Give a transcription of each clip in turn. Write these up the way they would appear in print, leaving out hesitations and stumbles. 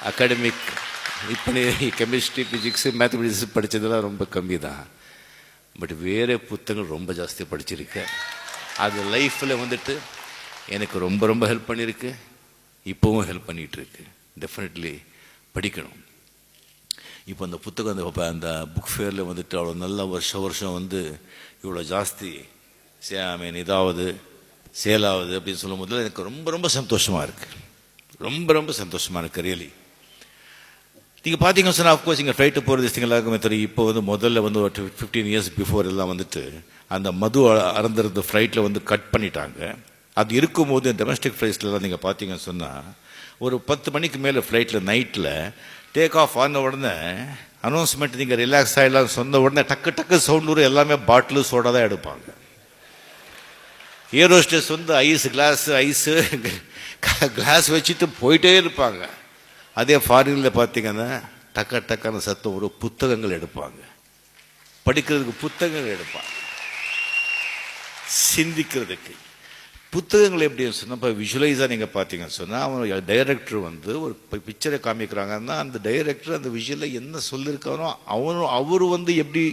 Academic இப்போ chemistry physics mathematics படித்ததெல்லாம் ரொம்ப கம்மி தான். பட் வேறு புத்தகங்கள் ரொம்ப ஜாஸ்தியாக படிச்சிருக்கேன். அது லைஃப்பில் வந்துட்டு எனக்கு ரொம்ப ரொம்ப ஹெல்ப் பண்ணியிருக்கு, இப்போவும் ஹெல்ப் பண்ணிகிட்ருக்கு. டெஃபினெட்லி படிக்கணும். இப்போ அந்த புத்தகம் அந்த புக் ஃபேரில் வந்துட்டு அவ்வளோ நல்ல வருஷம் வந்து இவ்வளோ ஜாஸ்தி இதாவது சேலாகுது அப்படின்னு சொல்லும் போது எனக்கு ரொம்ப ரொம்ப சந்தோஷமாக இருக்குது. ரொம்ப ரொம்ப சந்தோஷமாக இருக்குது ரியலி. நீங்கள் பார்த்தீங்கன்னு சொன்னால் அஃப்கோர்ஸ் இங்கே ஃப்ளைட்டு போகிறது திங்க எல்லாருக்குமே தெரியும். இப்போ வந்து முதல்ல வந்து ஒரு 15 years பிஃபோர் எல்லாம் வந்துட்டு அந்த மது அறந்துறது ஃப்ளைட்டில் வந்து கட் பண்ணிட்டாங்க. அது இருக்கும்போது டொமஸ்டிக் ஃப்ளைட்ஸ்லாம் நீங்கள் பார்த்தீங்கன்னு சொன்னால் ஒரு 10 மணிக்கு மேலே ஃப்ளைட்டில் நைட்டில் டேக் ஆஃப் ஆன உடனே அனௌன்ஸ்மெண்ட் நீங்கள் ரிலாக்ஸ் ஆகிடலாம் சொன்ன உடனே டக்கு சவுண்ட் வரும். எல்லாமே பாட்டிலு சோடா தான் எடுப்பாங்க. ஏரோஸ்டர்ஸ் வந்து கிளாஸ் வச்சுட்டு போயிட்டே இருப்பாங்க. அதே ஃபாரினில் பார்த்தீங்கன்னா டக்கான சத்தம் ஒரு புத்தகங்கள் எடுப்பாங்க, படிக்கிறதுக்கு புத்தகங்கள் எடுப்பாங்க, சிந்திக்கிறதுக்கு புத்தகங்கள் எப்படின்னு சொன்னால் இப்போ விஷுவலைஸாக நீங்கள் பார்த்தீங்கன்னு சொன்னால் அவன் டைரக்டர் வந்து ஒரு பிக்சரை காமிக்கிறாங்கன்னா அந்த டைரக்டர் அந்த விஷுவலில் என்ன சொல்லியிருக்காரோ அவர் வந்து எப்படி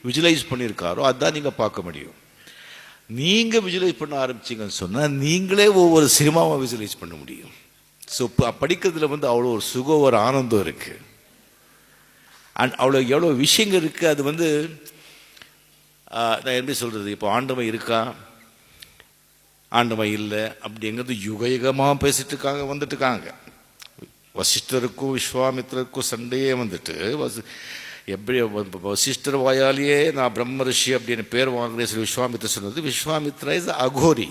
விஷுவலைஸ் பண்ணியிருக்காரோ அதுதான் நீங்கள் பார்க்க முடியும். நீங்கள் விஷுவலைஸ் பண்ண ஆரம்பிச்சிங்கன்னு சொன்னால் நீங்களே ஒவ்வொரு சினிமாவை விஷுவலைஸ் பண்ண முடியும். ஸோ இப்போ படிக்கிறதுல வந்து அவ்வளோ ஒரு சுகம், ஒரு ஆனந்தம் இருக்குது. அண்ட் அவ்வளோ எவ்வளோ விஷயங்கள் இருக்குது. அது வந்து நான் எப்படி சொல்கிறது, இப்போ ஆண்டவன் இருக்கா ஆண்டவன் இல்லை அப்படிங்கிறது யுகமாக பேசிட்டு இருக்காங்க வந்துட்டு இருக்காங்க. வசிஷ்டருக்கும் விஸ்வாமித்திரருக்கும் சண்டையே வந்துட்டு எப்படி வசிஷ்டர் வாயாலேயே நான் பிரம்ம ரிஷி அப்படின்னு பேர் வாங்குறேன் சொல்லி விஸ்வாமித்திர சொன்னது. விஸ்வாமித்ரா இஸ் அகோரி.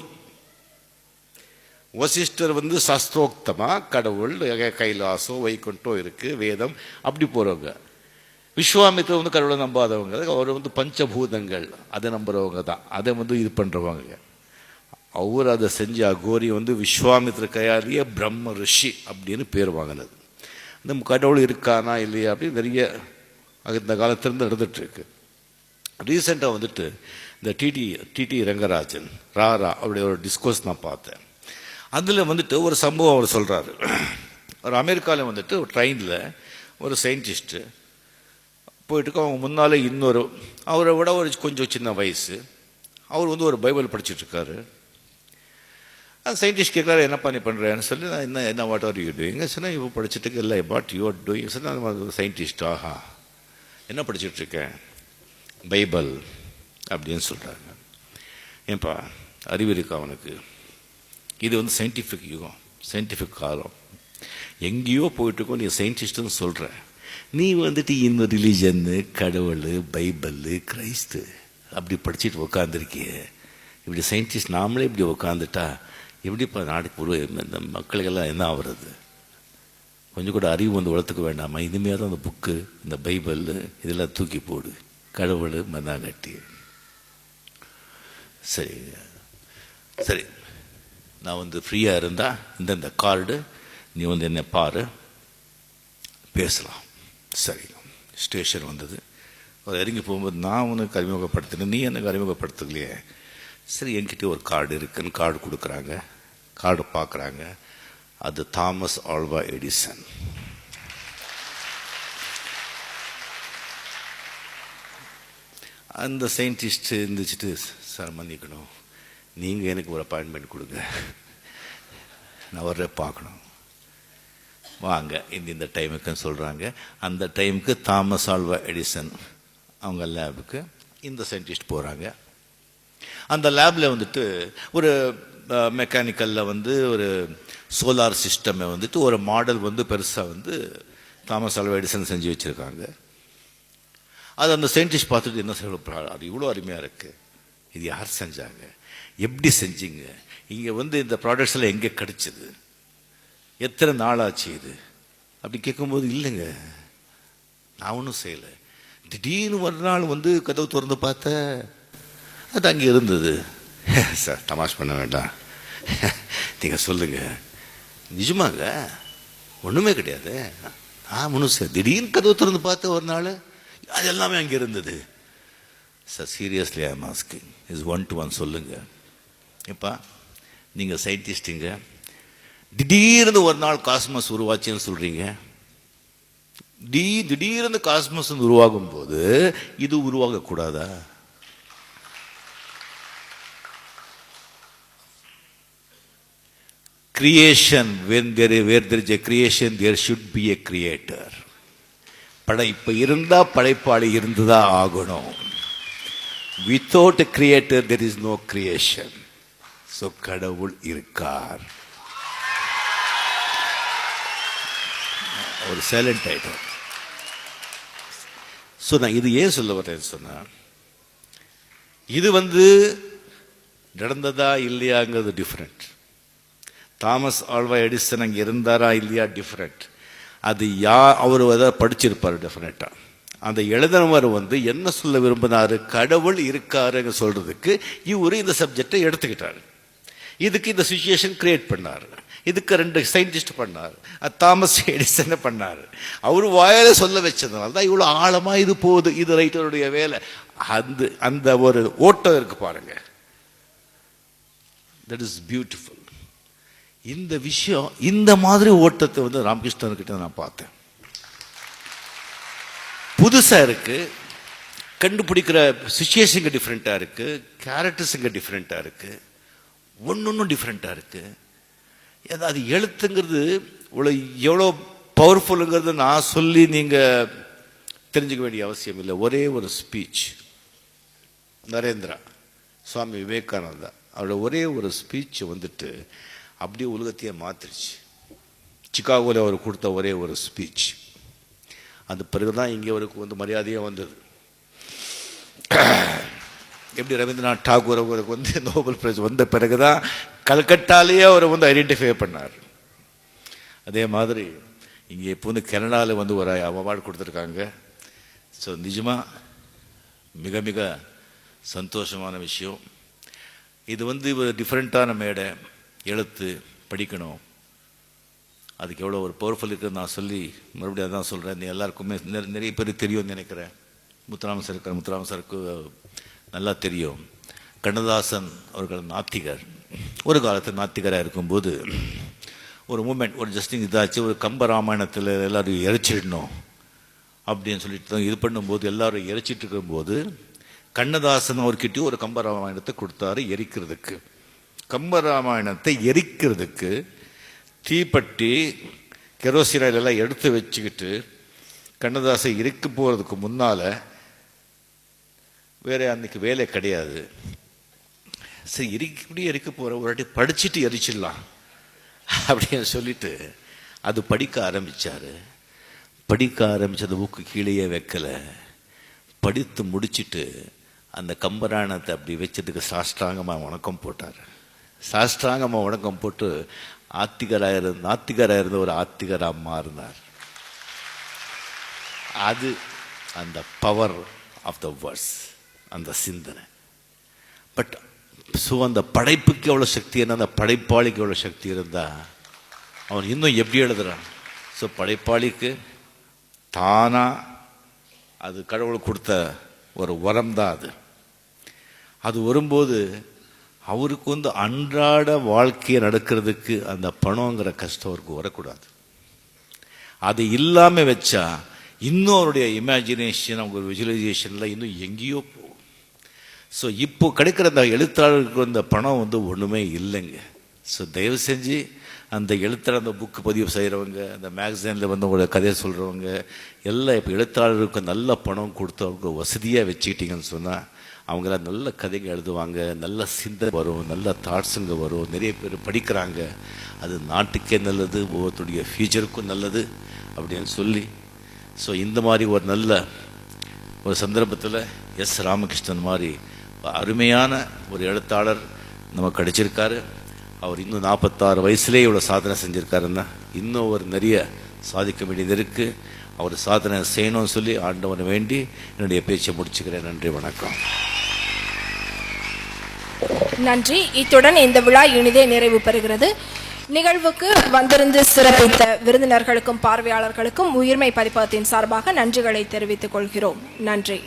வசிஷ்டர் வந்து சாஸ்திரோக்தமாக கடவுள் கைலாசம் வைகுண்டம் இருக்குது வேதம் அப்படி போகிறவங்க. விஸ்வாமித்திர வந்து கடவுளை நம்பாதவங்க. அவர் வந்து பஞ்சபூதங்கள் அதை நம்புறவங்க தான், அதை வந்து இது பண்ணுறவங்க. அவர் அதை செஞ்ச அகோரி வந்து விஸ்வாமித்திர கையாலேயே பிரம்ம ரிஷி அப்படின்னு பேர் வாங்கினது. இந்த கடவுள் இருக்கானா இல்லையா அப்படின்னு நிறைய இந்த காலத்திலேருந்து நடந்துகிட்ருக்கு. ரீசெண்டாக வந்துட்டு இந்த டிடி ரங்கராஜன் ராரா அப்படி ஒரு டிஸ்கோர்ஸ் நான் பார்த்தேன். அதில் வந்துட்டு ஒரு சம்பவம் அவர் சொல்கிறாரு. ஒரு அமெரிக்காவில் வந்துட்டு ஒரு ட்ரெயினில் ஒரு சயின்டிஸ்ட்டு போயிட்டு அவங்க முன்னாலே இன்னொரு அவரை விட ஒரு கொஞ்சம் சின்ன வயசு அவர் வந்து ஒரு பைபிள் படிச்சுட்ருக்காரு. அந்த சயின்டிஸ்ட் கேட்குறாரு, என்னப்பா நீ பண்ணுறேன்னு சொல்லி நான் என்ன வாட் ஆர் யூ டூயிங்க சொன்னால் இப்போ படிச்சுட்டு இல்லை வாட் யூ ஆர் டூயிங் சொன்னால் சயின்டிஸ்ட் ஆஹா என்ன படிச்சுட்ருக்கேன் பைபிள் அப்படின்னு சொல்கிறாங்க. ஏன்பா அறிவு இருக்கா அவனுக்கு? இது வந்து சயின்டிஃபிக் யுகம், சயின்டிஃபிக் காலம். எங்கேயோ போயிட்டுருக்கோம் நீ சயின்டிஸ்ட்டுன்னு சொல்கிற. நீ வந்துட்டு இந்த ரிலீஜன்னு கடவுள் பைபிள் கிரைஸ்து அப்படி படிச்சுட்டு உக்காந்துருக்கிய. இப்படி சயின்டிஸ்ட் நாமளே இப்படி உக்காந்துட்டா எப்படிப்பா நாட்டுக்கு இந்த மக்களுக்கெல்லாம் என்ன ஆகுறது? கொஞ்சம் கூட அறிவு வந்து வளர்த்துக்க வேண்டாமா? இனிமேல் தான் அந்த புக்கு இந்த பைபிள் இதெல்லாம் தூக்கி போடு, கடவுள் மண்ணாங்கட்டி. சரி சரி நான் வந்து ஃப்ரீயாக இருந்தால் இந்த கார்டு நீ வந்து என்ன பாரு பேசலாம். சரி ஸ்டேஷன் வந்தது. அவர் இறங்கி போகும்போது நான் உனக்கு அறிமுகப்படுத்தினேன், நீ எனக்கு அறிமுகப்படுத்தலையே. சரி என்கிட்ட ஒரு கார்டு இருக்குன்னு கார்டு கொடுக்குறாங்க. கார்டு பார்க்குறாங்க, அது தாமஸ் ஆல்வா எடிசன். அந்த சயின்டிஸ்ட் இருந்துச்சுட்டு, சார் மன்னிக்கணும், நீங்கள் எனக்கு ஒரு அப்பாயின்மெண்ட் கொடுங்க, நான் வர்ற பார்க்கணும், வாங்க இந்த டைமுக்குன்னு சொல்கிறாங்க. அந்த டைமுக்கு தாமஸ் ஆல்வா எடிசன் அவங்க லேபுக்கு இந்த சயின்டிஸ்ட் போகிறாங்க. அந்த லேபில் வந்துட்டு ஒரு மெக்கானிக்கலில் வந்து ஒரு சோலார் சிஸ்டமை வந்துட்டு ஒரு மாடல் வந்து பெருசாக வந்து தாமஸ் ஆல்வா எடிசன் செஞ்சு வச்சுருக்காங்க. அது அந்த சயின்டிஸ்ட் பார்த்துட்டு என்ன சொல்ல, அது இவ்வளோ அருமையாக இருக்குது, இது யார் செஞ்சாங்க, எப்படி செஞ்சீங்க, இங்கே வந்து இந்த ப்ராடக்ட்ஸ் எல்லாம் எங்கே கிடச்சிது, எத்தனை நாள் ஆச்சு இது அப்படி கேட்கும்போது, இல்லைங்க நான் ஒன்றும் செய்யலை, திடீர்னு ஒரு நாள் வந்து கதவு திறந்து பார்த்தேன் அது அங்கே இருந்தது. சார் தமாஷ் பண்ண வேண்டாம், நீங்கள் சொல்லுங்கள், நிஜமாங்க ஒன்றுமே கிடையாது, நான் ஒன்றும் சார் திடீர்னு கதவு திறந்து பார்த்தேன் ஒரு நாள் அது எல்லாமே அங்கே இருந்தது. Sir seriously I am asking, is 1 to 1 சொல்லுங்கள். எப்பா நீங்கள் சயின்டிஸ்ட்டுங்க, திடீர்னு ஒரு நாள் காஸ்மஸ் உருவாச்சுன்னு சொல்கிறீங்க, திடீர்னு காஸ்மஸ் உருவாகும் போது இது உருவாகக்கூடாதா? Creation, where there is a creation, there should be a creator. படைப்பு இருந்தா படைப்பாளி இருந்துதான் ஆகணும். Without a creator there is no creation. So கடவுள் இருக்கார். ஒரு சைலண்ட் ஆயிட்டோம். ஸோ நான் இது ஏன் சொல்ல வரேன்னு சொன்னா, இது நடந்ததா இல்லையாங்கிறது டிஃப்ரெண்ட். தாமஸ் ஆல்வா எடிசன் அங்கே இருந்தாரா இல்லையா டிஃப்ரெண்ட். அது அவர் ஏதாவது படிச்சிருப்பார் டெஃபினட்டாக. அந்த எழுதினவர் என்ன சொல்ல விரும்பினார், கடவுள் இருக்காருங்க சொல்றதுக்கு இவர் இந்த சப்ஜெக்டை எடுத்துக்கிட்டார். இதுக்கு இந்த சிச்சுவேஷன் கிரியேட் பண்ணார். இதுக்கு 2 சயின்டிஸ்ட் பண்ணார். தாமஸ் எடிசன் பண்ணார். அவர் வாயால சொல்ல வச்சதுனால தான் இவ்வளோ ஆழமா இது போகுது. இது ரைட்டருடைய வேலை. அந்த ஒரு ஓட்டம் இருக்கு பாருங்க. That is beautiful. இந்த விஷயம், இந்த மாதிரி ஓட்டத்தை ராமகிருஷ்ணன் கிட்ட நான் பார்த்தேன். புதுசா இருக்கு, கண்டுபிடிக்கிற சிச்சுவேஷன் டிஃப்ரெண்டா இருக்கு, கேரக்டர்ஸுங்க டிஃப்ரெண்டா இருக்கு, ஒன்னொன்னும் டிஃப்ரெண்டா இருக்கு. அது எழுத்துங்கிறது எவ்வளோ பவர்ஃபுல்லுங்கிறது நான் சொல்லி நீங்க தெரிஞ்சுக்க வேண்டிய அவசியம் இல்லை. ஒரே ஒரு ஸ்பீச், நரேந்திரா சுவாமி விவேகானந்தா அவரோட ஒரே ஒரு ஸ்பீச் அப்படியே உலகத்தையே மாத்திருச்சு. சிகாகோவில் அவர் கொடுத்த ஒரே ஒரு ஸ்பீச். அது பிறகுதான் இங்கே அவருக்கு மரியாதையாக வந்தது. எப்படி ரவீந்திரநாத் டாகூர் அவருக்கு நோபல் பிரைஸ் வந்த பிறகுதான் கல்கட்டாலேயே அவர் ஐடென்டிஃபை பண்ணார். அதே மாதிரி இங்கே இப்போ கனடாவில் ஒரு அவார்டு கொடுத்துருக்காங்க. ஸோ நிஜமாக மிக மிக சந்தோஷமான விஷயம். இது ஒரு டிஃப்ரெண்ட்டான மேடை. எழுத்து படிக்கணும், அதுக்கு எவ்வளோ ஒரு பவர்ஃபுல் இருக்குன்னு நான் சொல்லி மறுபடியும் அதான் சொல்கிறேன். எல்லாருக்குமே நிறைய பேர் தெரியும்னு நினைக்கிறேன். முத்துராம சருக்கு நல்லா தெரியும். கண்ணதாசன் அவர்கள் நாத்திகர். ஒரு காலத்தில் நாத்திகராக இருக்கும்போது ஒரு மூமெண்ட், ஒரு ஜஸ்டிங் இதாச்சு. ஒரு கம்ப ராமாயணத்தில் எல்லோரும் எரிச்சிடணும் அப்படின்னு சொல்லிட்டு இது பண்ணும்போது எல்லாரும் எரிச்சிட்டு இருக்கும்போது கண்ணதாசன் அவர்கிட்டயும் ஒரு கம்ப ராமாயணத்தை கொடுத்தாரு எரிக்கிறதுக்கு. கம்பராமாயணத்தை எரிக்கிறதுக்கு தீப்பட்டி கெரோசினாயில் எல்லாம் எடுத்து வச்சுக்கிட்டு கண்ணதாசை எரிக்க போகிறதுக்கு முன்னால் வேற அன்னைக்கு வேலை கிடையாது. சரி இப்படி எரிக்க போகிற ஒரு வாட்டி படிச்சுட்டு எரிச்சிடலாம் அப்படின்னு சொல்லிட்டு அது படிக்க ஆரம்பித்தார். படிக்க ஆரம்பித்த புக்கு கீழேயே வைக்கலை. படித்து முடிச்சுட்டு அந்த கம்பராயணத்தை அப்படி வச்சதுக்கு சாஷ்டாங்கமாக வணக்கம் போட்டார். சாஷ்டாங்கமாக வணக்கம் போட்டு நாத்திகராக இருந்த ஒரு ஆத்திகராக மாறினார். அது அந்த பவர் ஆஃப் த வேர்ட்ஸ், அந்த சிந்தனை. பட் ஸோ அந்த படைப்புக்கு எவ்வளோ சக்தி என்ன, அந்த படைப்பாளிக்கு எவ்வளோ சக்தி இருந்தால் அவன் இன்னும் எப்படி எழுதுறான். ஸோ படைப்பாளிக்கு தானாக அது கடவுள் கொடுத்த ஒரு வரம் தான் அது. அது வரும்போது அவருக்கு அன்றாட வாழ்க்கையை நடக்கிறதுக்கு அந்த பணங்கிற கஷ்டம் அவருக்கு வரக்கூடாது. அது இல்லாமல் வச்சா இன்னும் அவருடைய இமேஜினேஷன், அவங்க விஜுவலைசேஷனில் இன்னும் எங்கேயோ போகும். ஸோ இப்போ கிடைக்கிற அந்த எழுத்தாளருக்கு அந்த பணம் ஒன்றுமே இல்லைங்க. ஸோ தயவு செஞ்சு அந்த எழுத்தாளர், அந்த புக்கு பதிவு செய்கிறவங்க, அந்த மேகசைனில் உங்களோட கதையை சொல்கிறவங்க எல்லாம் இப்போ எழுத்தாளருக்கு நல்ல பணம் கொடுத்து அவங்க வசதியாக வச்சுக்கிட்டீங்கன்னு சொன்னால் அவங்களாம் நல்ல கதைகள் எழுதுவாங்க, நல்ல சிந்தனை வரும், நல்ல தாட்ஸுங்க வரும், நிறைய பேர் படிக்கிறாங்க. அது நாட்டுக்கே நல்லது, ஒவ்வொருத்தருடைய ஃபியூச்சருக்கும் நல்லது அப்படின்னு சொல்லி, ஸோ இந்த மாதிரி ஒரு நல்ல ஒரு சந்தர்ப்பத்தில் எஸ் ராமகிருஷ்ணன் மாதிரி அருமையான ஒரு எழுத்தாளர் நமக்கு கிடைச்சிருக்காரு. அவர் இன்னும் 46 வயசுலேயே இவ்வளோ சாதனை செஞ்சுருக்காருன்னா இன்னும் ஒரு நிறைய சாதிக்க வேண்டியது இருக்குது. அவர் சாதனை செய்யணும்னு சொல்லி ஆண்டவனை வேண்டி என்னுடைய பேச்சை முடிச்சுக்கிறேன். நன்றி, வணக்கம். நன்றி. இத்துடன் இந்த விழா இனிதே நிறைவு பெறுகிறது. நிகழ்வுக்கு வந்திருந்து சிறப்பித்த விருந்தினர்களுக்கும் பார்வையாளர்களுக்கும் உயிர்மை பதிப்பகத்தின் சார்பாக நன்றிகளை தெரிவித்துக் கொள்கிறோம். நன்றி.